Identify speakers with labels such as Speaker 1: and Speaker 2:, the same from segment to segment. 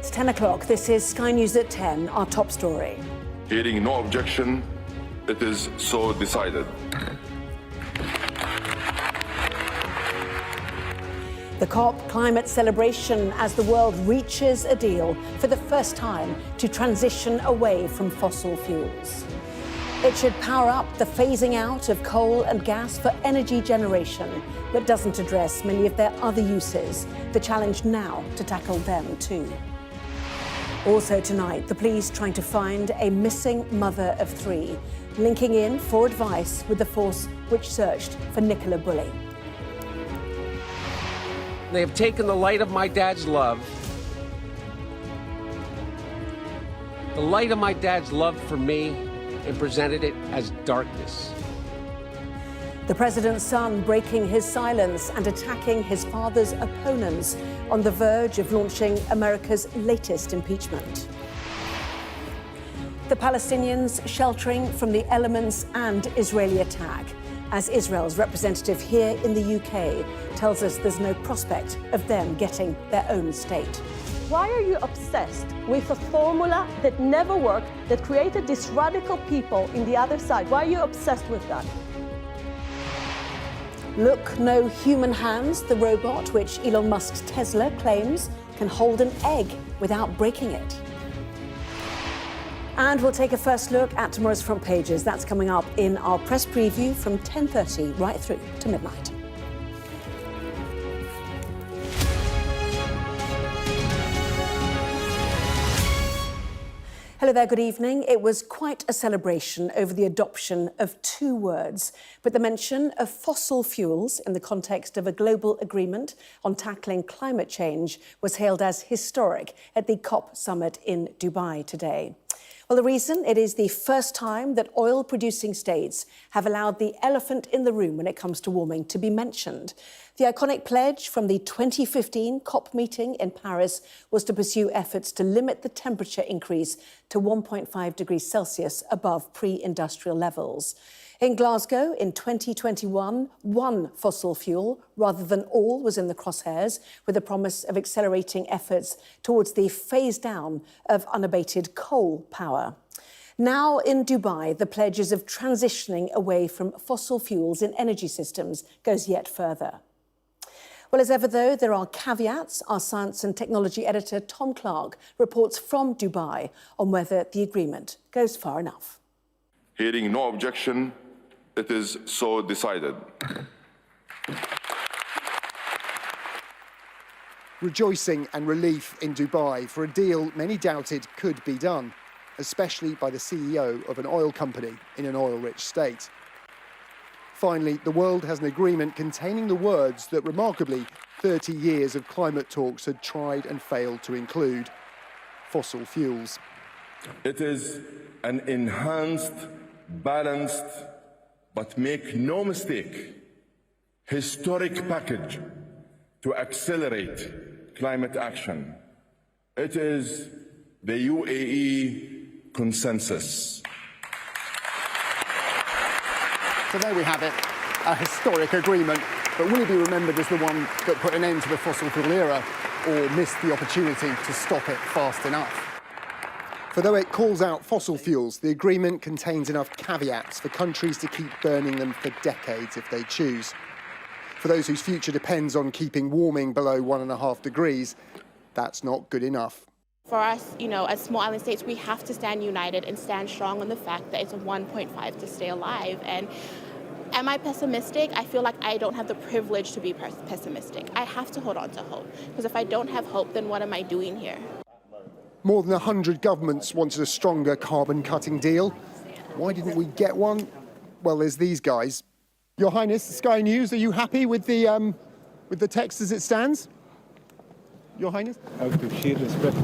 Speaker 1: It's 10 o'clock. This is Sky News at 10, our top story.
Speaker 2: Hearing no objection, it is so decided.
Speaker 1: The COP climate celebration as the world reaches a deal for the first time to transition away from fossil fuels. It should power up the phasing out of coal and gas for energy generation, but doesn't address many of their other uses. The challenge now to tackle them too. Also tonight, the police trying to find a missing mother of three, linking in for advice with the force which searched for Nicola Bulley.
Speaker 3: They have taken the light of my dad's love, the light of my dad's love for me, and presented it as darkness.
Speaker 1: The president's son breaking his silence and attacking his father's opponents on the verge of launching America's latest impeachment. The Palestinians sheltering from the elements and Israeli attack, as Israel's representative here in the UK tells us there's no prospect of them getting their own state.
Speaker 4: Why are you obsessed with a formula that never worked, that created these radical people in the other side? Why are you obsessed with that?
Speaker 1: Look No Human Hands, the robot which Elon Musk's Tesla claims can hold an egg without breaking it. And we'll take a first look at tomorrow's front pages. That's coming up in our press preview from 10:30 right through to midnight. Hello there, good evening. It was quite a celebration over the adoption of two words, but the mention of fossil fuels in the context of a global agreement on tackling climate change was hailed as historic at the COP summit in Dubai today. Well, the reason, it is the first time that oil-producing states have allowed the elephant in the room when it comes to warming to be mentioned. The iconic pledge from the 2015 COP meeting in Paris was to pursue efforts to limit the temperature increase to 1.5 degrees Celsius above pre-industrial levels. In Glasgow in 2021, one fossil fuel rather than all was in the crosshairs, with the promise of accelerating efforts towards the phase down of unabated coal power. Now in Dubai, the pledges of transitioning away from fossil fuels in energy systems goes yet further. Well, as ever, though, there are caveats. Our science and technology editor, Tom Clark, reports from Dubai on whether the agreement goes far enough.
Speaker 2: Hearing no objection, it is so decided.
Speaker 5: Rejoicing and relief in Dubai for a deal many doubted could be done, especially by the CEO of an oil company in an oil-rich state. Finally, the world has an agreement containing the words that, remarkably, 30 years of climate talks had tried and failed to include: fossil fuels.
Speaker 2: It is an enhanced, balanced, but make no mistake, historic package to accelerate climate action. It is the UAE consensus.
Speaker 5: So there we have it, a historic agreement, but will it be remembered as the one that put an end to the fossil fuel era, or missed the opportunity to stop it fast enough? For though it calls out fossil fuels, the agreement contains enough caveats for countries to keep burning them for decades if they choose. For those whose future depends on keeping warming below 1.5 degrees, that's not good enough.
Speaker 6: For us, as small island states, we have to stand united and stand strong on the fact that it's a 1.5 to stay alive. And am I pessimistic? I feel like I don't have the privilege to be pessimistic. I have to hold on to hope, because if I don't have hope, then what am I doing here?
Speaker 5: More than 100 governments wanted a stronger carbon-cutting deal. Why didn't we get one? Well, there's these guys. Your Highness, Sky News, are you happy with the text as it stands? Your Highness?
Speaker 7: Out of sheer respect.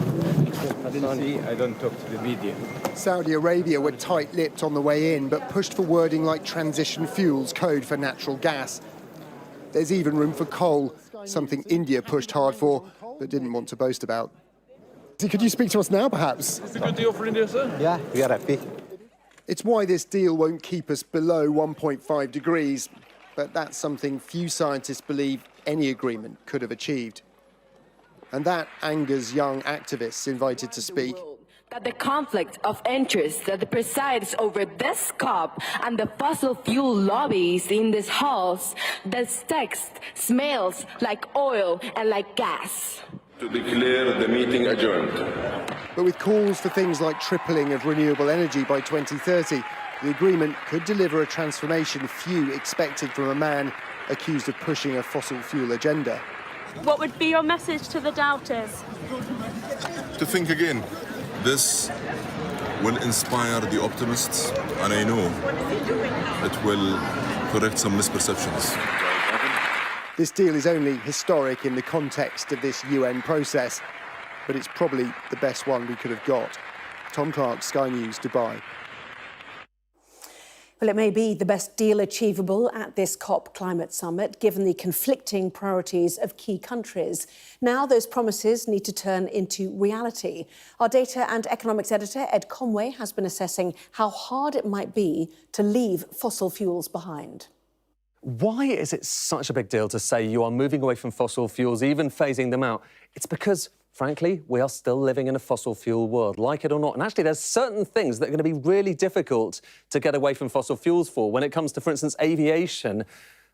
Speaker 7: I don't talk to the media.
Speaker 5: Saudi Arabia were tight-lipped on the way in, but pushed for wording like transition fuels, code for natural gas. There's even room for coal, something India pushed hard for, but didn't want to boast about. Could you speak to us now, perhaps?
Speaker 7: It's a good deal for India, sir.
Speaker 8: Yeah, we are happy.
Speaker 5: It's why this deal won't keep us below 1.5 degrees, but that's something few scientists believe any agreement could have achieved.
Speaker 8: And that angers young activists invited to speak.
Speaker 9: That the conflict of interest that presides over this COP and the fossil fuel lobbies in these halls, this text smells like oil and like gas.
Speaker 2: To declare the meeting adjourned.
Speaker 8: But with calls for things like tripling of renewable energy by 2030, the agreement could deliver a transformation few expected from a man accused of pushing a fossil fuel agenda.
Speaker 4: What would be your message to the doubters?
Speaker 10: To think again. This will inspire the optimists, and I know it will correct some misperceptions.
Speaker 8: This deal is only historic in the context of this UN process, but it's probably the best one we could have got. Tom Clark, Sky News, Dubai.
Speaker 1: Well, it may be the best deal achievable at this COP climate summit, given the conflicting priorities of key countries. Now those promises need to turn into reality. Our data and economics editor, Ed Conway, has been assessing how hard it might be to leave fossil fuels behind.
Speaker 11: Why is it such a big deal to say you are moving away from fossil fuels, even phasing them out? It's because, frankly, we are still living in a fossil fuel world, like it or not. And actually, there's certain things that are going to be really difficult to get away from fossil fuels for. When it comes to, for instance, aviation,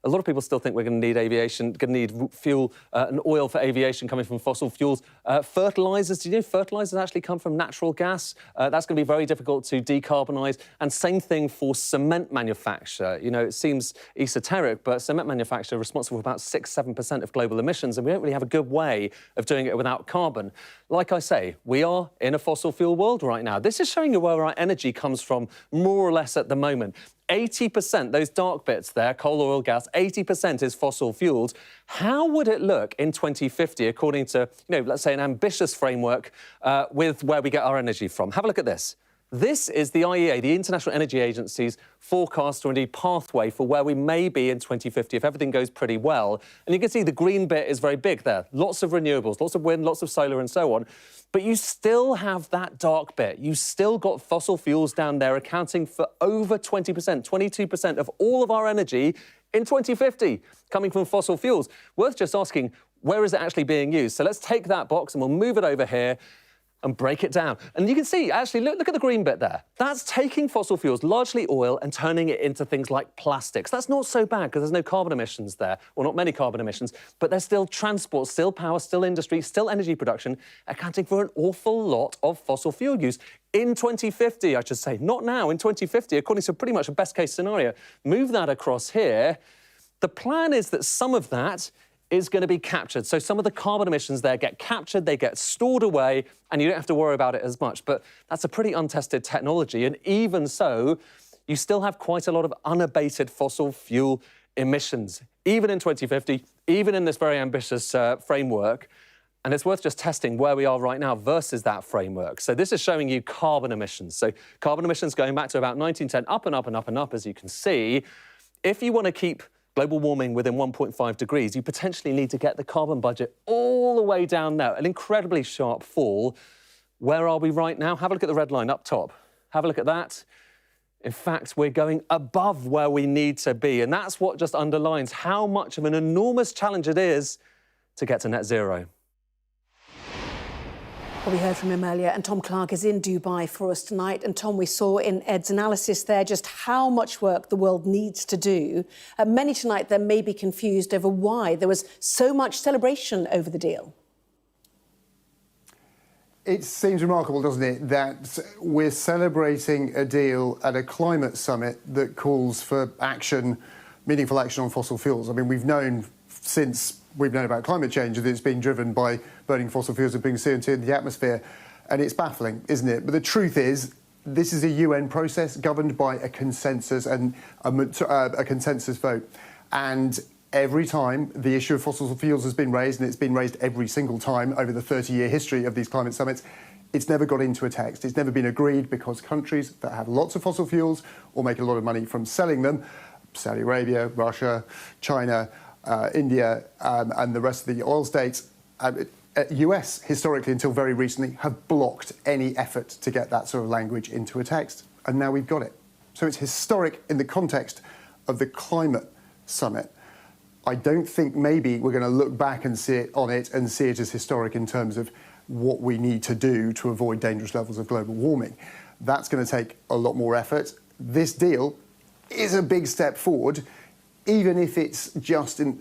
Speaker 11: a lot of people still think we're going to need aviation, going to need fuel and oil for aviation coming from fossil fuels. Fertilisers, do you know fertilisers actually come from natural gas? That's going to be very difficult to decarbonise. And same thing for cement manufacture. You know, it seems esoteric, but cement manufacture is responsible for about 6-7% of global emissions, and we don't really have a good way of doing it without carbon. Like I say, we are in a fossil fuel world right now. This is showing you where our energy comes from, more or less at the moment. 80%, those dark bits there, coal, oil, gas, 80% is fossil fuels. How would it look in 2050, according to, let's say an ambitious framework with where we get our energy from? Have a look at this. This is the IEA, the International Energy Agency's forecast or indeed pathway for where we may be in 2050 if everything goes pretty well. And you can see the green bit is very big there. Lots of renewables, lots of wind, lots of solar and so on. But you still have that dark bit. You still got fossil fuels down there accounting for over 20%, 22% of all of our energy in 2050 coming from fossil fuels. Worth just asking, where is it actually being used? So let's take that box and we'll move it over here and break it down. And you can see, actually, look at the green bit there. That's taking fossil fuels, largely oil, and turning it into things like plastics. That's not so bad because there's no carbon emissions there, or not many carbon emissions, but there's still transport, still power, still industry, still energy production, accounting for an awful lot of fossil fuel use. In 2050, I should say, not now, in 2050, according to pretty much a best-case scenario. Move that across here. The plan is that some of that is going to be captured. So some of the carbon emissions there get captured, they get stored away, and you don't have to worry about it as much. But that's a pretty untested technology. And even so, you still have quite a lot of unabated fossil fuel emissions, even in 2050, even in this very ambitious framework. And it's worth just testing where we are right now versus that framework. So this is showing you carbon emissions. So carbon emissions going back to about 1910, up and up and up and up, as you can see. If you want to keep global warming within 1.5 degrees, you potentially need to get the carbon budget all the way down there, an incredibly sharp fall. Where are we right now? Have a look at the red line up top. Have a look at that. In fact, we're going above where we need to be, and that's what just underlines how much of an enormous challenge it is to get to net zero.
Speaker 1: Well, we heard from him earlier, and Tom Clark is in Dubai for us tonight. And Tom, we saw in Ed's analysis there just how much work the world needs to do. Many tonight there may be confused over why there was so much celebration over the deal.
Speaker 5: It seems remarkable, doesn't it, that we're celebrating a deal at a climate summit that calls for action, meaningful action on fossil fuels. I mean, we've known since we've known about climate change that it's being driven by burning fossil fuels and putting CO2 in the atmosphere, and it's baffling, isn't it? But the truth is, this is a UN process governed by a consensus and a consensus vote. And every time the issue of fossil fuels has been raised, and it's been raised every single time over the 30-year history of these climate summits, it's never got into a text. It's never been agreed because countries that have lots of fossil fuels or make a lot of money from selling them, Saudi Arabia, Russia, China, India, and the rest of the oil states, US, historically, until very recently, have blocked any effort to get that sort of language into a text. And now we've got it. So it's historic in the context of the climate summit.
Speaker 8: I don't think maybe we're going to look back and see it as historic in terms of what we need to do to avoid dangerous levels of global warming. That's going to take a lot more effort. This deal is a big step forward, even if it's just in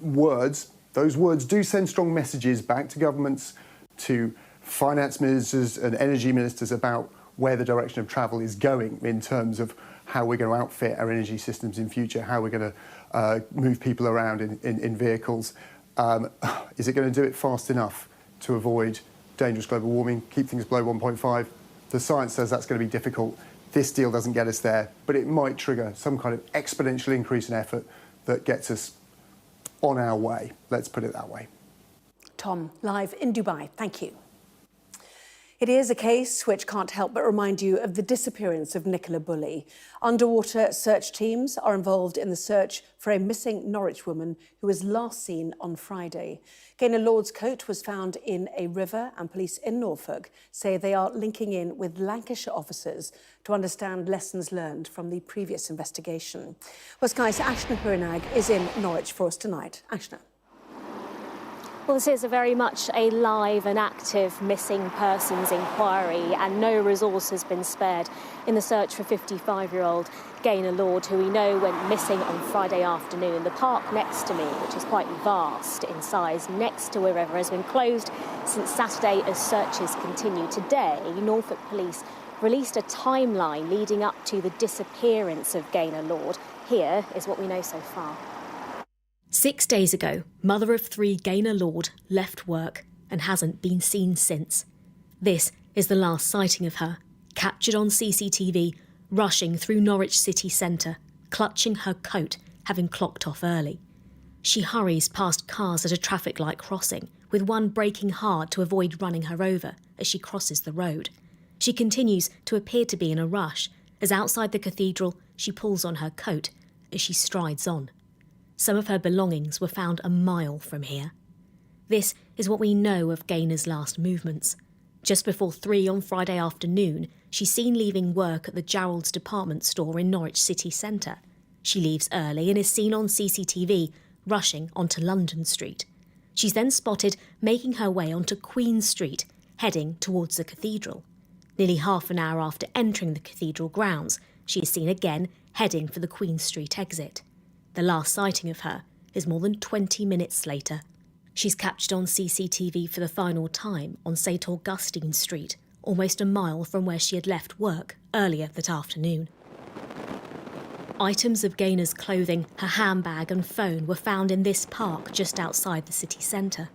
Speaker 8: words. Those words do send strong messages back to governments, to finance ministers and energy ministers about where the direction of travel is going in terms of how we're going to outfit our energy systems in future, how we're going to move people around in vehicles. Is it going to do it fast enough to avoid dangerous global warming, keep things below 1.5? The science says that's going to be difficult. This deal doesn't get us there, but it might trigger some kind of exponential increase in effort that gets us on our way. Let's put it that way.
Speaker 1: Tom, live in Dubai. Thank you. It is a case which can't help but remind you of the disappearance of Nicola Bulley. Underwater search teams are involved in the search for a missing Norwich woman who was last seen on Friday. Gaynor Lord's coat was found in a river, and police in Norfolk say they are linking in with Lancashire officers to understand lessons learned from the previous investigation. Well, Sky's Ashna Hurinag is in Norwich for us tonight. Ashna.
Speaker 12: Well, this is very much a live and active missing persons inquiry, and no resource has been spared in the search for 55-year-old Gaynor Lord, who we know went missing on Friday afternoon. The park next to me, which is quite vast in size, next to a river, has been closed since Saturday as searches continue. Today, Norfolk Police released a timeline leading up to the disappearance of Gaynor Lord. Here is what we know so far.
Speaker 13: 6 days ago, mother of three Gaynor Lord left work and hasn't been seen since. This is the last sighting of her, captured on CCTV, rushing through Norwich city centre, clutching her coat, having clocked off early. She hurries past cars at a traffic light crossing, with one braking hard to avoid running her over as she crosses the road. She continues to appear to be in a rush, as outside the cathedral she pulls on her coat as she strides on. Some of her belongings were found a mile from here. This is what we know of Gaynor's last movements. Just before 3 on Friday afternoon, she's seen leaving work at the Gerald's department store in Norwich city centre. She leaves early and is seen on CCTV rushing onto London Street. She's then spotted making her way onto Queen Street, heading towards the cathedral. Nearly half an hour after entering the cathedral grounds, she is seen again heading for the Queen Street exit. The last sighting of her is more than 20 minutes later. She's captured on CCTV for the final time on St Augustine Street, almost a mile from where she had left work earlier that afternoon. Items of Gaynor's clothing, her handbag and phone were found in this park just outside the city centre.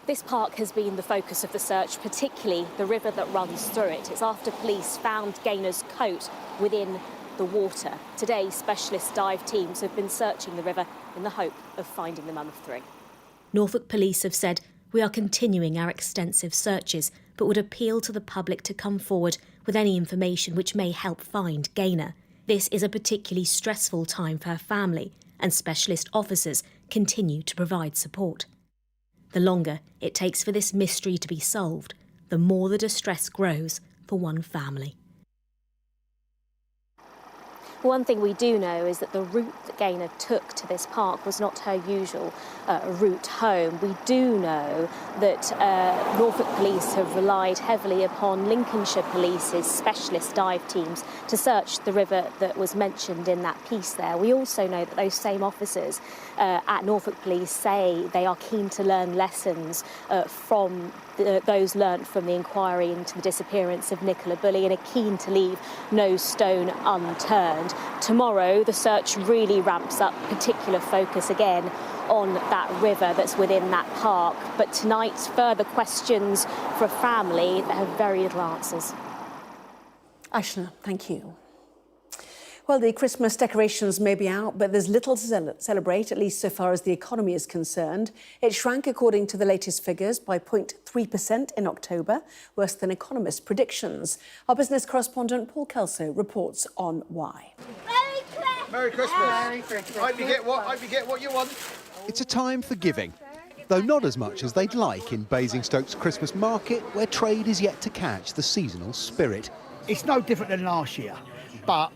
Speaker 12: This park has been the focus of the search, particularly the river that runs through it. It's after police found Gaynor's coat within the water. Today, specialist dive teams have been searching the river in the hope of finding the mum of three.
Speaker 13: Norfolk Police have said, "We are continuing our extensive searches, but would appeal to the public to come forward with any information which may help find Gaynor. This is a particularly stressful time for her family, and specialist officers continue to provide support." The longer it takes for this mystery to be solved, the more the distress grows for one family.
Speaker 12: One thing we do know is that the route that Gaynor took to this park was not her usual route home. We do know that Norfolk Police have relied heavily upon Lincolnshire Police's specialist dive teams to search the river that was mentioned in that piece there. We also know that those same officers at Norfolk Police say they are keen to learn lessons from those learnt from the inquiry into the disappearance of Nicola Bulley and are keen to leave no stone unturned. Tomorrow, the search really ramps up, particular focus again on that river that's within that park. But tonight, further questions for a family that have very little answers.
Speaker 1: Ashna, thank you. Well, the Christmas decorations may be out, but there's little to celebrate, at least so far as the economy is concerned. It shrank, according to the latest figures, by 0.3% in October, worse than economists' predictions. Our business correspondent Paul Kelso reports on why.
Speaker 14: Merry Christmas! Merry Christmas! Hope you get what you want. It's a time for giving, though not as much as they'd like in Basingstoke's Christmas market, where trade is yet to catch the seasonal spirit.
Speaker 15: It's no different than last year, but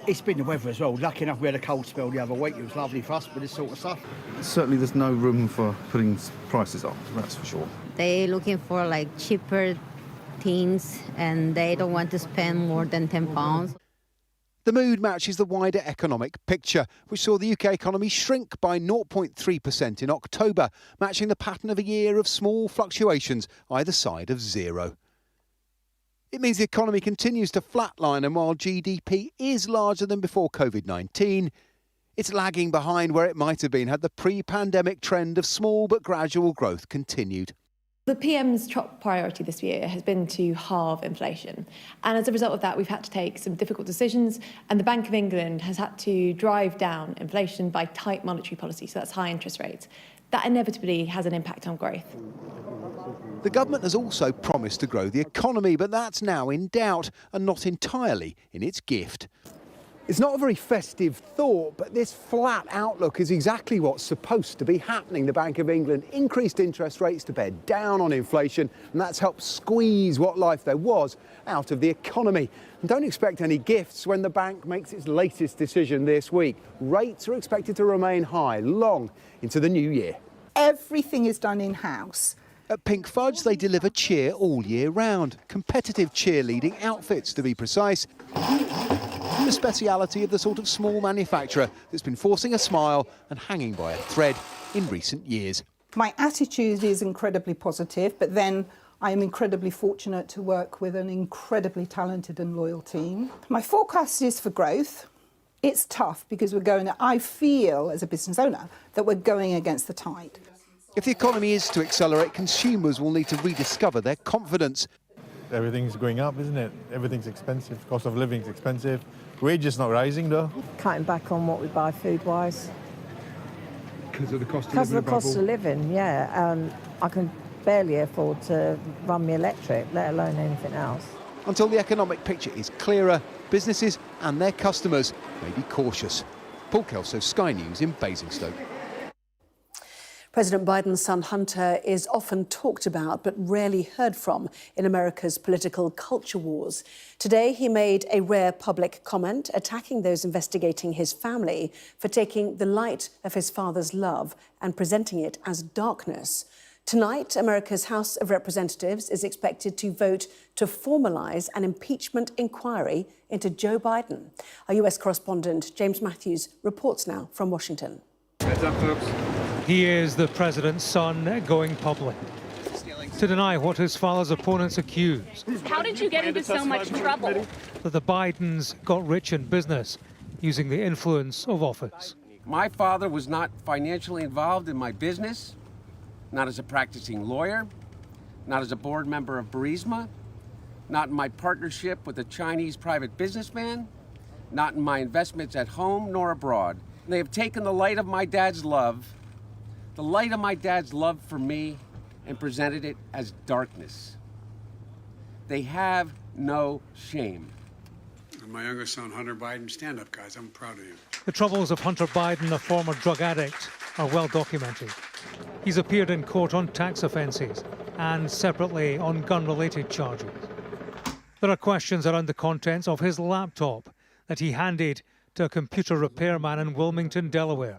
Speaker 15: It's been the weather as well. Lucky enough we had a cold spell the other week. It was lovely for us with this sort of stuff.
Speaker 16: Certainly there's no room for putting prices up, that's for sure.
Speaker 17: They're looking for like cheaper things and they don't want to spend more than £10.
Speaker 14: The mood matches the wider economic picture, which saw the UK economy shrink by 0.3% in October, matching the pattern of a year of small fluctuations either side of zero. It means the economy continues to flatline, and while GDP is larger than before COVID-19, it's lagging behind where it might have been had the pre-pandemic trend of small but gradual growth continued.
Speaker 18: The PM's top priority this year has been to halve inflation. And as a result of that, we've had to take some difficult decisions, and the Bank of England has had to drive down inflation by tight monetary policy, so that's high interest rates. That inevitably has an impact on growth.
Speaker 14: The government has also promised to grow the economy, but that's now in doubt and not entirely in its gift. It's not a very festive thought, but this flat outlook is exactly what's supposed to be happening. The Bank of England increased interest rates to bear down on inflation, and that's helped squeeze what life there was out of the economy. And don't expect any gifts when the bank makes its latest decision this week. Rates are expected to remain high long into the new year.
Speaker 19: Everything is done in-house.
Speaker 14: At Pink Fudge, they deliver cheer all year round. Competitive cheerleading outfits, to be precise. The speciality of the sort of small manufacturer that's been forcing a smile and hanging by a thread in recent years.
Speaker 19: My attitude is incredibly positive, but then I am incredibly fortunate to work with an incredibly talented and loyal team. My forecast is for growth. It's tough because I feel as a business owner that we're going against the tide.
Speaker 14: If the economy is to accelerate, consumers will need to rediscover their confidence.
Speaker 7: Everything's going up, isn't it? Everything's expensive. Cost of living's expensive. Wages not rising, though.
Speaker 20: Cutting back on what we buy food-wise.
Speaker 7: Because of the cost of living?
Speaker 20: Because of the cost of living, yeah. I can barely afford to run my electric, let alone anything else.
Speaker 14: Until the economic picture is clearer, businesses and their customers may be cautious. Paul Kelso, Sky News in Basingstoke.
Speaker 1: President Biden's son Hunter is often talked about but rarely heard from in America's political culture wars. Today, he made a rare public comment attacking those investigating his family for taking the light of his father's love and presenting it as darkness. Tonight, America's House of Representatives is expected to vote to formalise an impeachment inquiry into Joe Biden. Our US correspondent James Matthews reports now from Washington.
Speaker 21: Heads up, folks. He is the president's son going public to deny what his father's opponents accuse.
Speaker 22: How did you get into so much trouble?
Speaker 21: That the Bidens got rich in business using the influence of office.
Speaker 3: My father was not financially involved in my business, not as a practicing lawyer, not as a board member of Burisma, not in my partnership with a Chinese private businessman, not in my investments at home nor abroad. They have taken the light of my dad's love for me, and presented it as darkness. They have no shame.
Speaker 23: My youngest son, Hunter Biden, stand up, guys. I'm proud of you.
Speaker 21: The troubles of Hunter Biden, a former drug addict, are well documented. He's appeared in court on tax offences and separately on gun-related charges. There are questions around the contents of his laptop that he handed to a computer repairman in Wilmington, Delaware.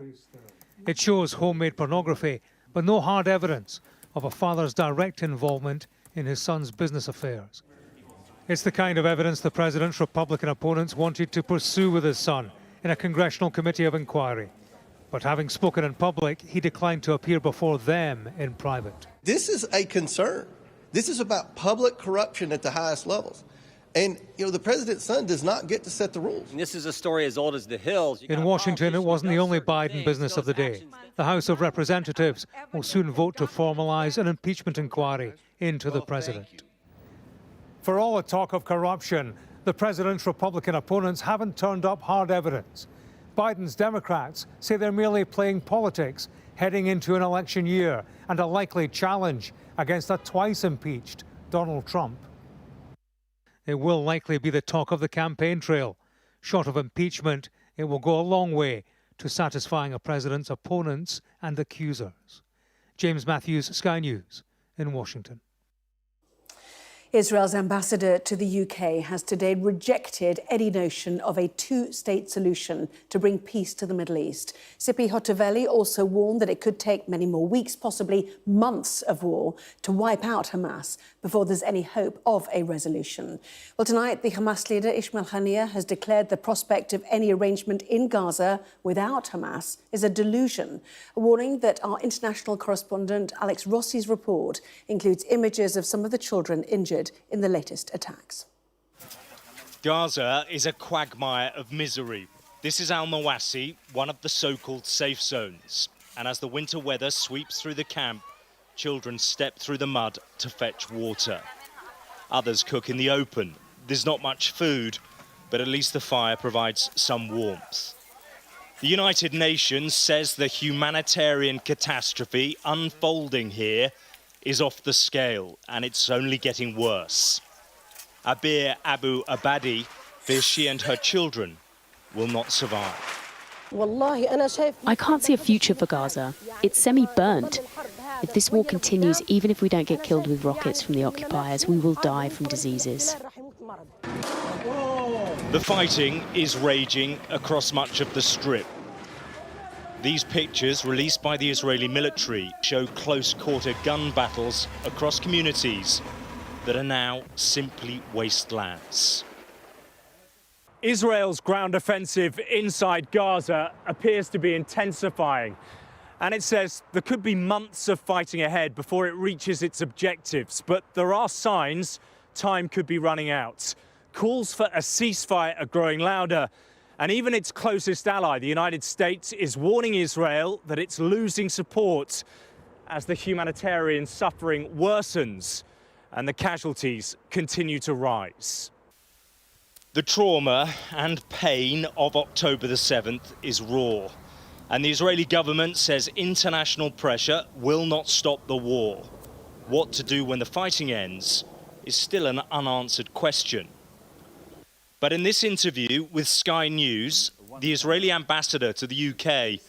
Speaker 21: It shows homemade pornography, but no hard evidence of a father's direct involvement in his son's business affairs. It's the kind of evidence the president's Republican opponents wanted to pursue with his son in a congressional committee of inquiry. But having spoken in public, he declined to appear before them in private.
Speaker 24: This is a concern. This is about public corruption at the highest levels. And, the president's son does not get to set the rules.
Speaker 25: And this is a story as old as the hills.
Speaker 21: In Washington, it wasn't the only Biden business of the day. The House of Representatives will soon vote to formalise an impeachment inquiry into the president. For all the talk of corruption, the president's Republican opponents haven't turned up hard evidence. Biden's Democrats say they're merely playing politics heading into an election year and a likely challenge against a twice impeached Donald Trump. It will likely be the talk of the campaign trail. Short of impeachment, it will go a long way to satisfying a president's opponents and accusers. James Matthews, Sky News in Washington.
Speaker 1: Israel's ambassador to the UK has today rejected any notion of a two-state solution to bring peace to the Middle East. Sipi Hotoveli also warned that it could take many more weeks, possibly months of war, to wipe out Hamas before there's any hope of a resolution. Well, tonight, the Hamas leader Ismail Haniyeh has declared the prospect of any arrangement in Gaza without Hamas is a delusion, a warning that our international correspondent Alex Rossi's report includes images of some of the children injured in the latest attacks.
Speaker 2: Gaza is a quagmire of misery. This is Al Mawasi, one of the so-called safe zones. And as the winter weather sweeps through the camp, children step through the mud to fetch water. Others cook in the open. There's not much food, but at least the fire provides some warmth. The United Nations says the humanitarian catastrophe unfolding here is off the scale, and it's only getting worse. Abir Abu Abadi fears she and her children will not survive.
Speaker 4: I can't see a future for Gaza. It's semi-burnt. If this war continues, even if we don't get killed with rockets from the occupiers, we will die from diseases.
Speaker 2: The fighting is raging across much of the Strip. These pictures, released by the Israeli military, show close-quarter gun battles across communities that are now simply wastelands.
Speaker 6: Israel's ground offensive inside Gaza appears to be intensifying. And it says there could be months of fighting ahead before it reaches its objectives. But there are signs time could be running out. Calls for a ceasefire are growing louder. And even its closest ally, the United States, is warning Israel that it's losing support as the humanitarian suffering worsens and the casualties continue to rise.
Speaker 2: The trauma and pain of October the 7th is raw. And the Israeli government says international pressure will not stop the war. What to do when the fighting ends is still an unanswered question. But in this interview with Sky News, the Israeli ambassador to the UK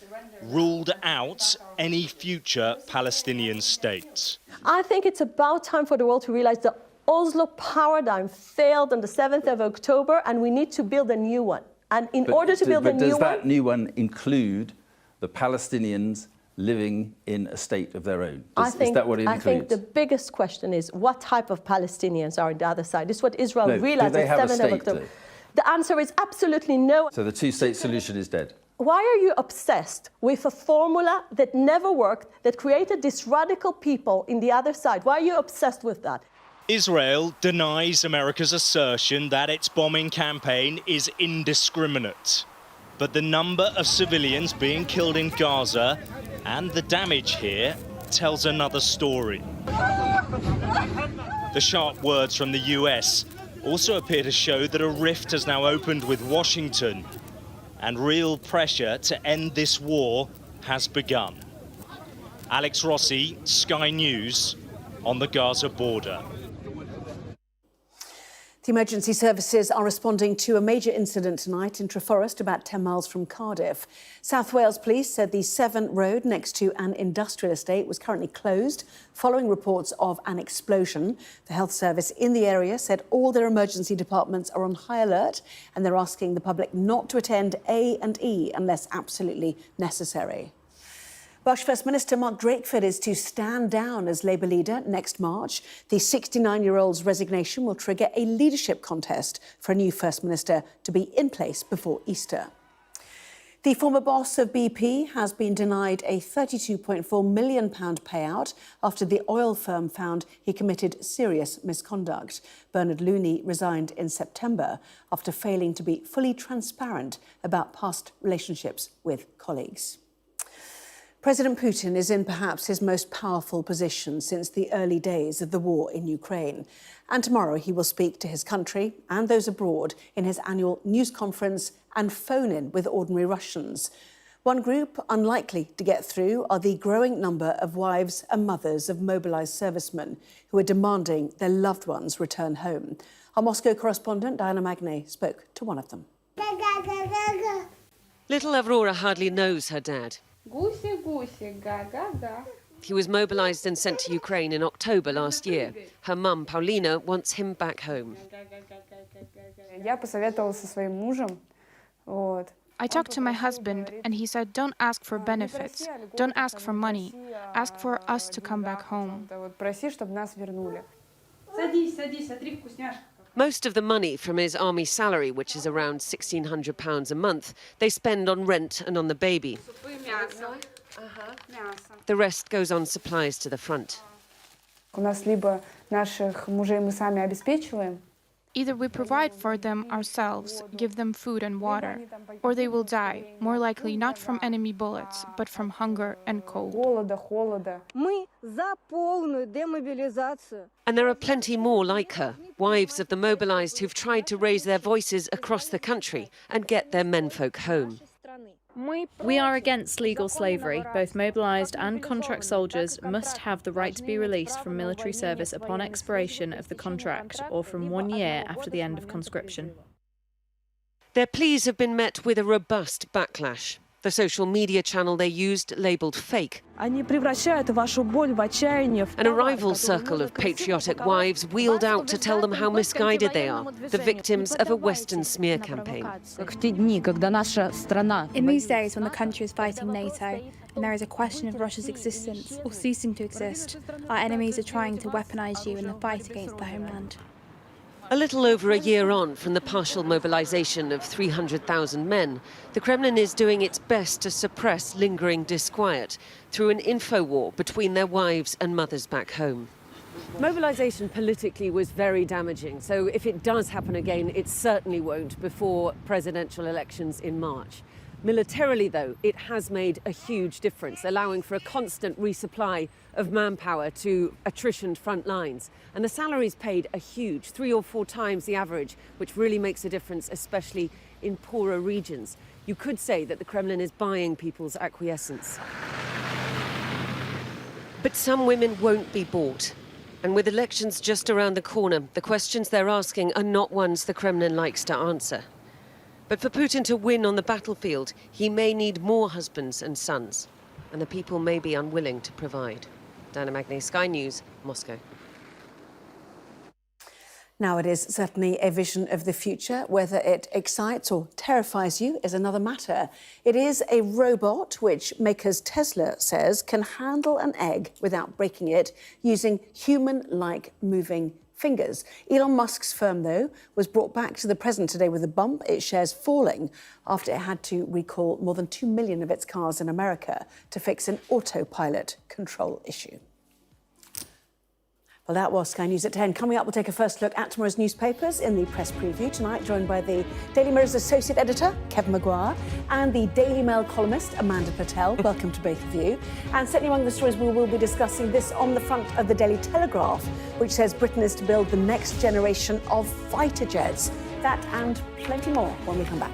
Speaker 2: ruled out any future Palestinian state.
Speaker 9: I think it's about time for the world to realize the Oslo paradigm failed on the 7th of October, and we need to build a new one. And in order to build a new one...
Speaker 16: Does that new one include the Palestinians living in a state of their own? Is that what it includes?
Speaker 9: I think the biggest question is what type of Palestinians are on the other side. This is what Israel realized on the 7th of October.
Speaker 16: Though?
Speaker 9: The answer is absolutely no.
Speaker 16: So the two-state solution is dead?
Speaker 9: Why are you obsessed with a formula that never worked, that created this radical people in the other side? Why are you obsessed with that?
Speaker 2: Israel denies America's assertion that its bombing campaign is indiscriminate. But the number of civilians being killed in Gaza and the damage here tells another story. The sharp words from the US also appear to show that a rift has now opened with Washington, and real pressure to end this war has begun. Alex Rossi, Sky News, on the Gaza border.
Speaker 1: The emergency services are responding to a major incident tonight in Treforest, about 10 miles from Cardiff. South Wales Police said the Severn Road next to an industrial estate was currently closed following reports of an explosion. The health service in the area said all their emergency departments are on high alert and they're asking the public not to attend A&E unless absolutely necessary. Welsh First Minister Mark Drakeford is to stand down as Labour leader next March. The 69-year-old's resignation will trigger a leadership contest for a new First Minister to be in place before Easter. The former boss of BP has been denied a £32.4 million payout after the oil firm found he committed serious misconduct. Bernard Looney resigned in September after failing to be fully transparent about past relationships with colleagues. President Putin is in perhaps his most powerful position since the early days of the war in Ukraine. And tomorrow he will speak to his country and those abroad in his annual news conference and phone-in with ordinary Russians. One group unlikely to get through are the growing number of wives and mothers of mobilised servicemen who are demanding their loved ones return home. Our Moscow correspondent Diana Magnay spoke to one of them.
Speaker 10: Little Aurora hardly knows her dad.
Speaker 5: He was mobilised and sent to Ukraine in October last year. Her mum, Paulina, wants him back home.
Speaker 8: I talked to my husband and he said, don't ask for benefits, don't ask for money, ask for us to come back home.
Speaker 5: Most of the money from his army salary, which is around £1,600 a month, they spend on rent and on the baby. The rest goes on supplies to the front.
Speaker 8: Either we provide for them ourselves, give them food and water, or they will die, more likely not from enemy bullets, but from hunger and cold.
Speaker 5: And there are plenty more like her, wives of the mobilised who've tried to raise their voices across the country and get their menfolk home.
Speaker 10: We are against legal slavery. Both mobilised and contract soldiers must have the right to be released from military service upon expiration of the contract or from 1 year after the end of conscription.
Speaker 5: Their pleas have been met with a robust backlash. The social media channel they used labelled fake. An arrival circle of patriotic wives wheeled out to tell them how misguided they are, the victims of a Western smear campaign.
Speaker 11: In these days when the country is fighting NATO and there is a question of Russia's existence or ceasing to exist, our enemies are trying to weaponise you in the fight against the homeland.
Speaker 5: A little over a year on from the partial mobilisation of 300,000 men, the Kremlin is doing its best to suppress lingering disquiet through an info war between their wives and mothers back home.
Speaker 13: Mobilisation politically was very damaging, so if it does happen again, it certainly won't before presidential elections in March. Militarily, though, it has made a huge difference, allowing for a constant resupply of manpower to attritioned front lines. And the salaries paid are huge, 3 or 4 times the average, which really makes a difference, especially in poorer regions. You could say that the Kremlin is buying people's acquiescence. But some women won't be bought. And with elections just around the corner, the questions they're asking are not ones the Kremlin likes to answer. But for Putin to win on the battlefield, he may need more husbands and sons, and the people may be unwilling to provide. Diana Magnay, Sky News, Moscow.
Speaker 1: Now, it is certainly a vision of the future. Whether it excites or terrifies you is another matter. It is a robot which makers Tesla says can handle an egg without breaking it using human-like moving fingers. Elon Musk's firm, though, was brought back to the president today with a bump, its shares falling after it had to recall more than 2 million of its cars in America to fix an autopilot control issue. Well, that was Sky News at 10. Coming up, we'll take a first look at tomorrow's newspapers in the press preview tonight, joined by the Daily Mirror's associate editor, Kevin Maguire, and the Daily Mail columnist, Amanda Patel. Welcome to both of you. And certainly among the stories we will be discussing this on the front of the Daily Telegraph, which says Britain is to build the next generation of fighter jets. That and plenty more when we come back.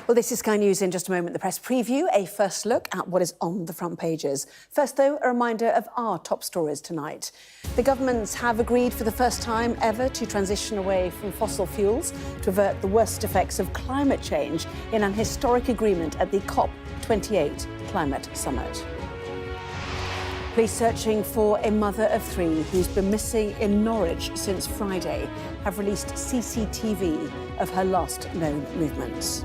Speaker 1: Well, this is Sky News. In just a moment, the press preview, a first look at what is on the front pages. First, though, a reminder of our top stories tonight. The governments have agreed for the first time ever to transition away from fossil fuels to avert the worst effects of climate change in an historic agreement at the COP28 climate summit. Police searching for a mother of three who's been missing in Norwich since Friday have released CCTV of her last known movements.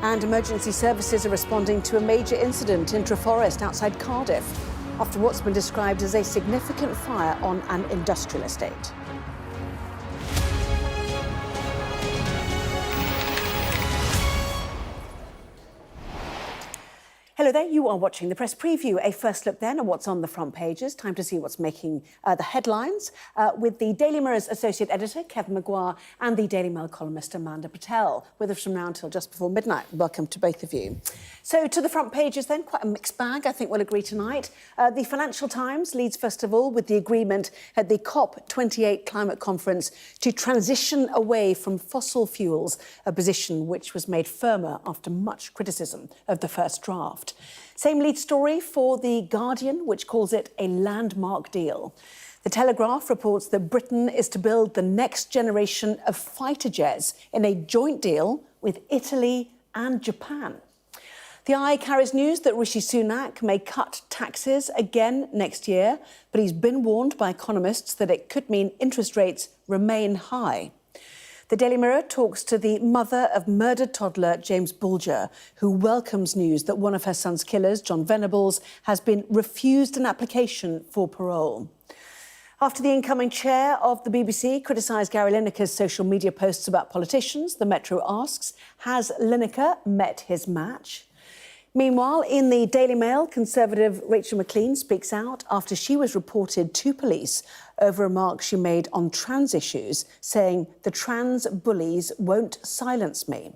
Speaker 1: And emergency services are responding to a major incident in Treforest outside Cardiff after what's been described as a significant fire on an industrial estate. Hello there, you are watching the press preview. A first look then at what's on the front pages. Time to see what's making the headlines with the Daily Mirror's associate editor, Kevin Maguire, and the Daily Mail columnist, Amanda Patel, with us from now until just before midnight. Welcome to both of you. So to the front pages then, quite a mixed bag, I think we'll agree tonight. The Financial Times leads, first of all, with the agreement at the COP28 climate conference to transition away from fossil fuels, a position which was made firmer after much criticism of the first draft. Same lead story for The Guardian, which calls it a landmark deal. The Telegraph reports that Britain is to build the next generation of fighter jets in a joint deal with Italy and Japan. The Eye carries news that Rishi Sunak may cut taxes again next year, but he's been warned by economists that it could mean interest rates remain high. The Daily Mirror talks to the mother of murdered toddler James Bulger, who welcomes news that one of her son's killers, John Venables, has been refused an application for parole. After the incoming chair of the BBC criticised Gary Lineker's social media posts about politicians, the Metro asks, has Lineker met his match? Meanwhile, in the Daily Mail, Conservative Rachel McLean speaks out after she was reported to police over remarks she made on trans issues, saying the trans bullies won't silence me.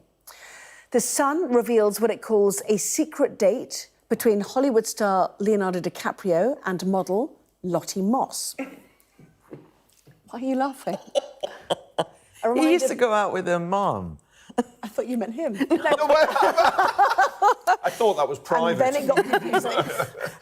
Speaker 1: The Sun reveals what it calls a secret date between Hollywood star Leonardo DiCaprio and model Lottie Moss. Why are you laughing?
Speaker 12: He used to go out with her mum.
Speaker 1: I thought you meant him.
Speaker 12: I thought that was private.
Speaker 1: And then it got confusing.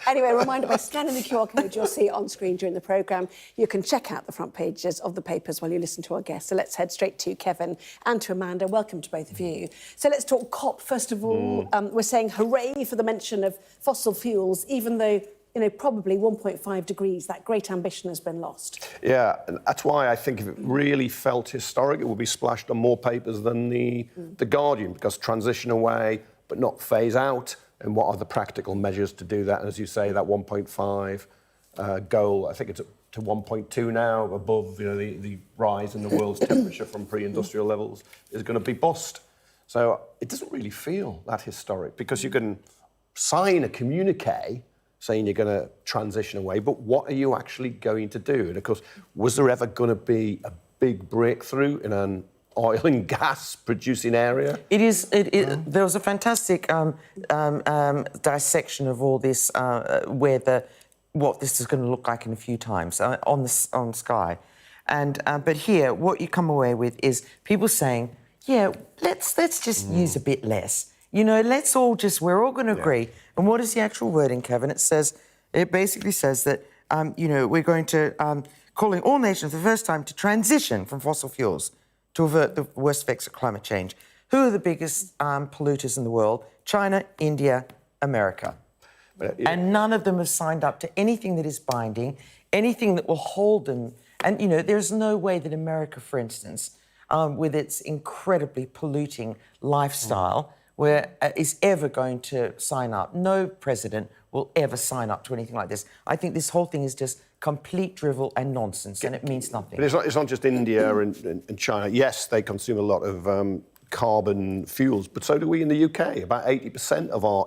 Speaker 1: Anyway, a reminder, by scanning the QR code you'll see on screen during the programme, you can check out the front pages of the papers while you listen to our guests. So let's head straight to Kevin and to Amanda. Welcome to both of you. So let's talk COP, first of all. We're saying hooray for the mention of fossil fuels, even though, you know, probably 1.5 degrees, that great ambition has been lost.
Speaker 15: Yeah, and that's why I think if it really felt historic, it would be splashed on more papers than the Guardian, because transition away, but not phase out, and what are the practical measures to do that? And as you say, that 1.5 goal, I think it's to 1.2 now, above, you know, the rise in the world's temperature from pre-industrial levels, is going to be bust. So it doesn't really feel that historic, because you can sign a communique saying you're going to transition away, but what are you actually going to do? And of course, was there ever going to be a big breakthrough in an oil and gas producing area?
Speaker 12: It is. There was a fantastic dissection of all this, what this is going to look like in a few times on Sky, and but here, what you come away with is people saying, yeah, let's just use a bit less. You know, we're all going to agree. And what is the actual wording, Kevin? It basically says that, you know, we're going to, calling all nations for the first time to transition from fossil fuels to avert the worst effects of climate change. Who are the biggest polluters in the world? China, India, America. And none of them have signed up to anything that is binding, anything that will hold them. And, you know, there's no way that America, for instance, with its incredibly polluting lifestyle, is ever going to sign up. No president will ever sign up to anything like this. I think this whole thing is just complete drivel and nonsense, and it means nothing.
Speaker 15: But it's not just India and China. Yes, they consume a lot of carbon fuels, but so do we in the UK. About 80% of our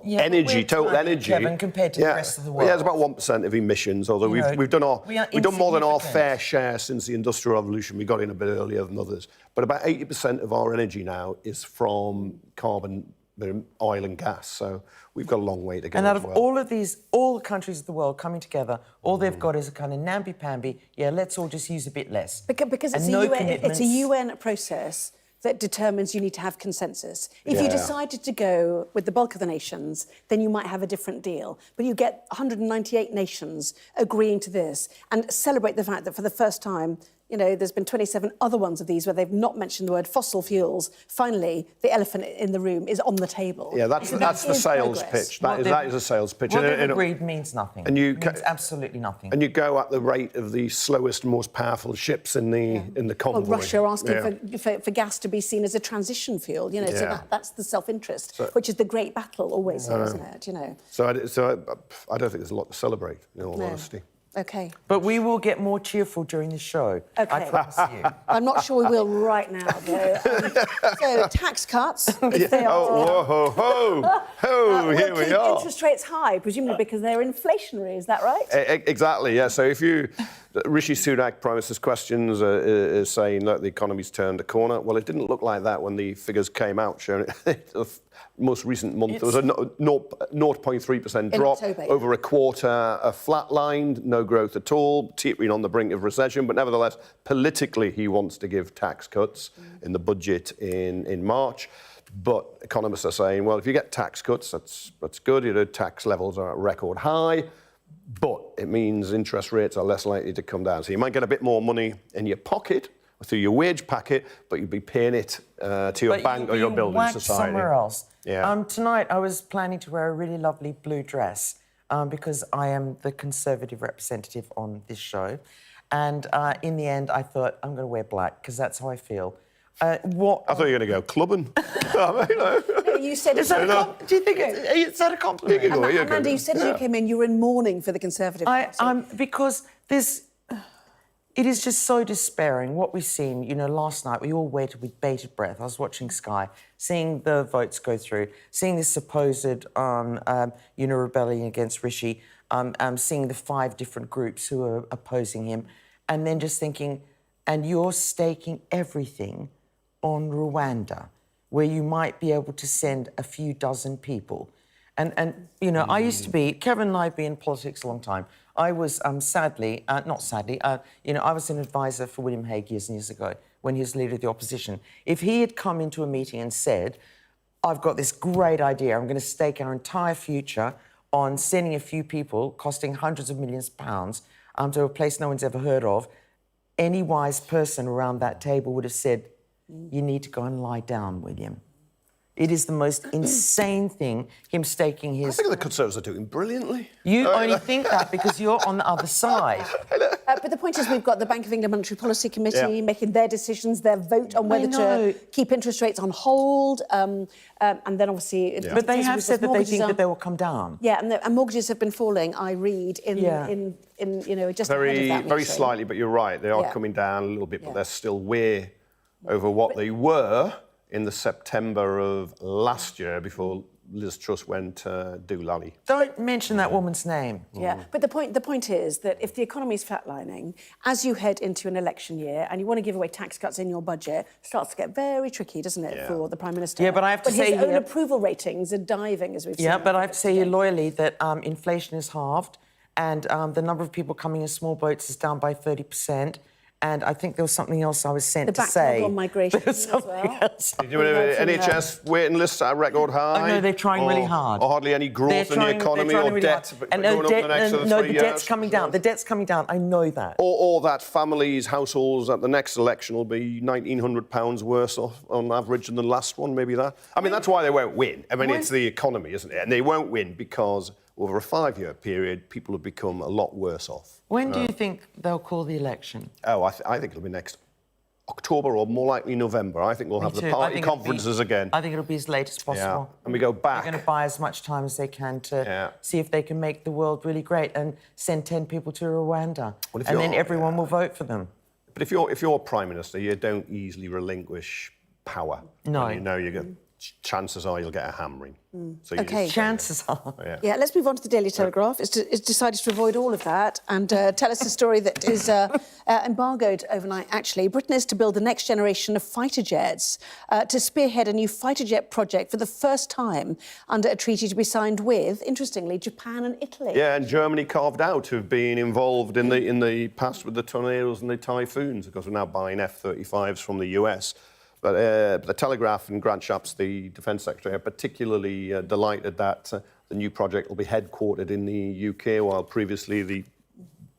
Speaker 15: total energy,
Speaker 12: Kevin, compared to the rest of the world.
Speaker 15: Yeah, it's about 1% of emissions. Although we've done more than our fair share since the Industrial Revolution. We got in a bit earlier than others, but about 80% of our energy now is from carbon they're oil and gas. So we've got a long way to go.
Speaker 12: And out
Speaker 15: as
Speaker 12: of
Speaker 15: well.
Speaker 12: all of these, all the countries of the world coming together, all they've got is a kind of namby-pamby, yeah, let's all just use a bit less.
Speaker 1: Because it's, it's a UN process that determines you need to have consensus. If you decided to go with the bulk of the nations, then you might have a different deal. But you get 198 nations agreeing to this and celebrate the fact that for the first time, you know, there's been 27 other ones of these where they've not mentioned the word fossil fuels. Finally, the elephant in the room is on the table.
Speaker 15: Yeah, that's the sales pitch. That is a sales pitch.
Speaker 12: What they've agreed means nothing.
Speaker 15: And
Speaker 12: it means absolutely nothing.
Speaker 15: And you go at the rate of the slowest, most powerful ships in the convoy.
Speaker 1: Well, Russia asking for gas to be seen as a transition fuel. You know, so that's the self-interest, which is the great battle always, isn't it? You know.
Speaker 15: So I don't think there's a lot to celebrate, in all honesty.
Speaker 1: OK.
Speaker 12: But we will get more cheerful during the show. OK. I promise you.
Speaker 1: I'm not sure we will right now, though. So, tax cuts, if they are...
Speaker 15: Here we are.
Speaker 1: Interest rates high, presumably because they're inflationary, is that right?
Speaker 15: Exactly, yeah. So if Rishi Sunak, Prime Minister's questions, is saying, look, the economy's turned a corner. Well, it didn't look like that when the figures came out, showing it. Most recent month, there was a 0.3% drop over a quarter, flatlined, no growth at all, teetering on the brink of recession. But nevertheless, politically, he wants to give tax cuts in the budget in March. But economists are saying, well, if you get tax cuts, that's good. You know, tax levels are at record high, but it means interest rates are less likely to come down. So you might get a bit more money in your pocket through your wage packet, but you'd be paying it to your bank or your building society.
Speaker 12: Somewhere else.
Speaker 15: Yeah.
Speaker 12: Tonight I was planning to wear a really lovely blue dress because I am the Conservative representative on this show. And in the end, I thought, I'm going to wear black because that's how I feel.
Speaker 15: I thought you were going to go clubbing.
Speaker 1: You said...
Speaker 12: Is that do you think is that a compliment?
Speaker 1: Amanda, you said as you came in, you were in mourning for the Conservative Party.
Speaker 12: Because there's... It is just so despairing. What we've seen, you know, last night, we all waited with bated breath. I was watching Sky, seeing the votes go through, seeing this supposed, rebellion against Rishi, seeing the 5 different groups who are opposing him, and then just thinking, and you're staking everything on Rwanda, where you might be able to send a few dozen people. And you know, I used to be... Kevin and I have been in politics a long time. I was, I was an advisor for William Hague years and years ago when he was leader of the opposition. If he had come into a meeting and said, I've got this great idea, I'm going to stake our entire future on sending a few people, costing hundreds of millions of pounds, to a place no one's ever heard of, any wise person around that table would have said, you need to go and lie down, William. It is the most insane thing, him staking his...
Speaker 15: I think the Conservatives are doing brilliantly.
Speaker 12: You only think that because you're on the other side.
Speaker 1: But the point is we've got the Bank of England Monetary Policy Committee making their decisions, their vote on whether to keep interest rates on hold, and then obviously...
Speaker 12: But they have said that they think that they will come down.
Speaker 1: Yeah, and mortgages have been falling, I read, in you know, just ahead of that meeting.
Speaker 15: Very slightly, but you're right, they are coming down a little bit, but they're still way over what they were in the September of last year before Liz Truss went doolally.
Speaker 12: Don't mention that woman's name.
Speaker 1: Yeah, but the point is that if the economy is flatlining, as you head into an election year and you want to give away tax cuts in your budget, it starts to get very tricky, doesn't it, for the Prime Minister?
Speaker 12: Yeah, but I have to say
Speaker 1: his own approval ratings are diving, as we've seen.
Speaker 12: Yeah, but I have to say here loyally that inflation is halved and the number of people coming in small boats is down by 30%. And I think there was something else I was sent to say.
Speaker 1: The backlog on migration as well.
Speaker 15: NHS waiting lists at a record high.
Speaker 12: I know they're trying really hard.
Speaker 15: Or hardly any growth in the economy or debt going up the next 3 years.
Speaker 12: No, the debt's coming down. The debt's coming down. I know that.
Speaker 15: Or that families, households at the next election will be £1,900 worse off on average than the last one, maybe that. I mean, that's why they won't win. I mean, it's the economy, isn't it? And they won't win because over a 5-year period, people have become a lot worse off.
Speaker 12: When do you think they'll call the election?
Speaker 15: Oh, I think it'll be next October or more likely November. I think we'll have the party conferences again.
Speaker 12: I think it'll be as late as possible.
Speaker 15: Yeah. And we go back.
Speaker 12: They're going to buy as much time as they can to see if they can make the world really great and send 10 people to Rwanda. Well, and then everyone will vote for them.
Speaker 15: But if you're Prime Minister, you don't easily relinquish power.
Speaker 12: No.
Speaker 15: You know you're going chances are you'll get a hammering. So
Speaker 1: OK.
Speaker 12: Chances are.
Speaker 1: Yeah, let's move on to the Daily Telegraph. It's decided to avoid all of that and tell us a story that is embargoed overnight, actually. Britain is to build the next generation of fighter jets to spearhead a new fighter jet project for the first time under a treaty to be signed with, interestingly, Japan and Italy.
Speaker 15: Yeah, and Germany carved out, who've been involved in the past with the tornadoes and the typhoons, because we're now buying F-35s from the US. But the Telegraph and Grant Shapps, the Defence Secretary, are particularly delighted that the new project will be headquartered in the UK, while previously the